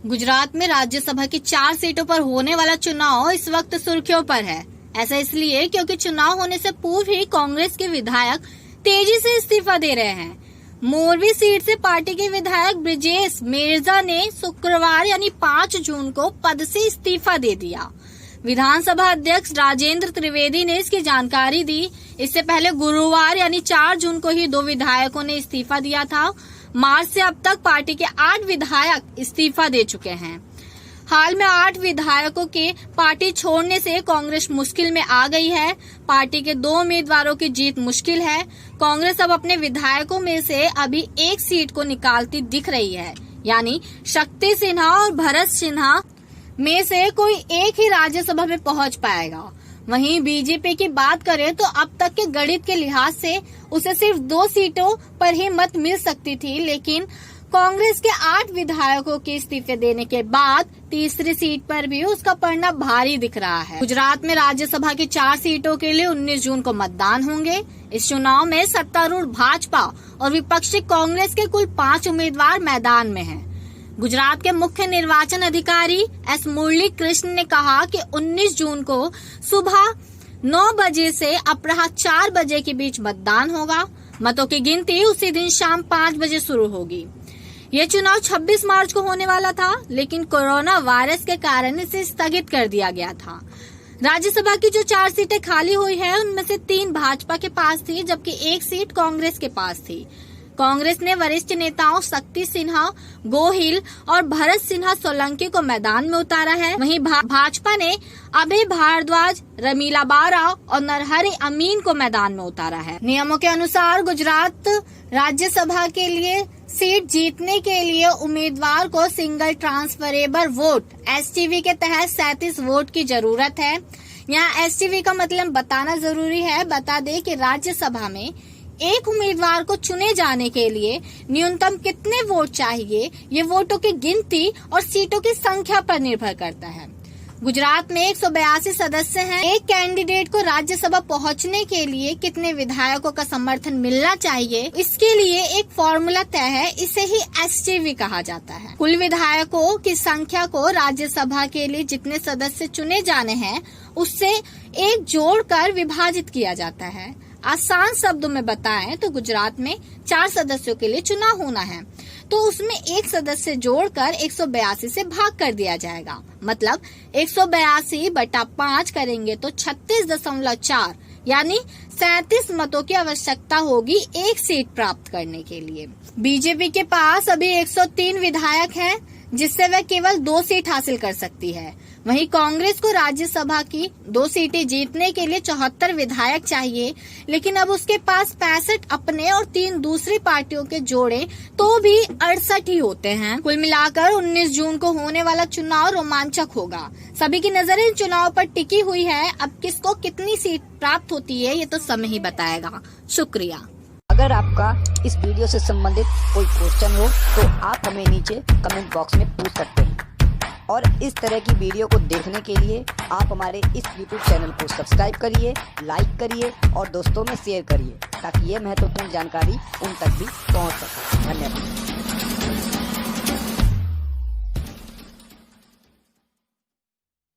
गुजरात में राज्यसभा की 4 सीटों पर होने वाला चुनाव इस वक्त सुर्खियों पर है। ऐसा इसलिए क्योंकि चुनाव होने से पूर्व ही कांग्रेस के विधायक तेजी से इस्तीफा दे रहे हैं। मोरबी सीट से पार्टी के विधायक ब्रिजेश मिर्जा ने शुक्रवार यानी 5 जून को पद से इस्तीफा दे दिया। विधानसभा अध्यक्ष राजेंद्र त्रिवेदी ने इसकी जानकारी दी। इससे पहले गुरुवार यानी 4 जून को ही 2 विधायकों ने इस्तीफा दिया था। मार्च से अब तक पार्टी के 8 विधायक इस्तीफा दे चुके हैं। हाल में 8 विधायकों के पार्टी छोड़ने से कांग्रेस मुश्किल में आ गई है। पार्टी के 2 उम्मीदवारों की जीत मुश्किल है। कांग्रेस अब अपने विधायकों में से अभी एक सीट को निकालती दिख रही है, यानी शक्ति सिन्हा और भरत सिन्हा में से कोई एक ही राज्यसभा में पहुंच पाएगा। वहीं बीजेपी की बात करें तो अब तक के गणित के लिहाज से उसे सिर्फ 2 सीटों पर ही मत मिल सकती थी, लेकिन कांग्रेस के 8 विधायकों के इस्तीफे देने के बाद तीसरी सीट पर भी उसका पड़ना भारी दिख रहा है। गुजरात में राज्यसभा की 4 सीटों के लिए 19 जून को मतदान होंगे। इस चुनाव में सत्तारूढ़ भाजपा और विपक्षी कांग्रेस के कुल 5 उम्मीदवार मैदान में हैं। गुजरात के मुख्य निर्वाचन अधिकारी एस मुरली कृष्ण ने कहा कि 19 जून को सुबह 9 बजे से अपराह 4 बजे के बीच मतदान होगा। मतों की गिनती उसी दिन शाम 5 बजे शुरू होगी। यह चुनाव 26 मार्च को होने वाला था, लेकिन कोरोना वायरस के कारण इसे स्थगित कर दिया गया था। राज्यसभा की जो 4 सीटें खाली हुई है, उनमें से 3 भाजपा के पास थी, जबकि 1 सीट कांग्रेस के पास थी। कांग्रेस ने वरिष्ठ नेताओं शक्ति सिन्हा गोहिल और भरत सिन्हा सोलंकी को मैदान में उतारा है। वहीं भाजपा ने अभय भारद्वाज, रमीला बारा और नरहरि अमीन को मैदान में उतारा है। नियमों के अनुसार गुजरात राज्यसभा के लिए सीट जीतने के लिए उम्मीदवार को सिंगल ट्रांसफरेबल वोट STV के तहत 37 वोट की जरूरत है। यहाँ STV का मतलब बताना जरूरी है। बता दें कि राज्यसभा में एक उम्मीदवार को चुने जाने के लिए न्यूनतम कितने वोट चाहिए, ये वोटों की गिनती और सीटों की संख्या पर निर्भर करता है। गुजरात में 182 सदस्य हैं। एक कैंडिडेट को राज्यसभा पहुंचने के लिए कितने विधायकों का समर्थन मिलना चाहिए, इसके लिए एक फॉर्मूला तय है। इसे ही STV कहा जाता है। कुल विधायकों की संख्या को राज्यसभा के लिए जितने सदस्य चुने जाने हैं, उससे एक जोड़कर विभाजित किया जाता है। आसान शब्दों में बताएं तो गुजरात में 4 सदस्यों के लिए चुनाव होना है, तो उसमें एक सदस्य जोड़कर 182 से भाग कर दिया जाएगा। मतलब 182/5 करेंगे तो 36.4 यानी 37 मतों की आवश्यकता होगी एक सीट प्राप्त करने के लिए। बीजेपी के पास अभी 103 विधायक हैं, जिससे वह केवल 2 सीट हासिल कर सकती है। वहीं कांग्रेस को राज्यसभा की 2 सीटें जीतने के लिए 74 विधायक चाहिए, लेकिन अब उसके पास 65 अपने और 3 दूसरी पार्टियों के जोड़े तो भी 68 ही होते हैं। कुल मिलाकर 19 जून को होने वाला चुनाव रोमांचक होगा। सभी की नजरें इन चुनाव पर टिकी हुई है। अब किसको कितनी सीट प्राप्त होती है, ये तो समय ही बताएगा। शुक्रिया। अगर आपका इस वीडियो से संबंधित कोई क्वेश्चन हो तो आप हमें नीचे कमेंट बॉक्स में पूछ सकते हैं, और इस तरह की वीडियो को देखने के लिए आप हमारे इस YouTube चैनल को सब्सक्राइब करिए, लाइक करिए और दोस्तों में शेयर करिए, ताकि ये महत्वपूर्ण जानकारी उन तक भी पहुंच सके। धन्यवाद।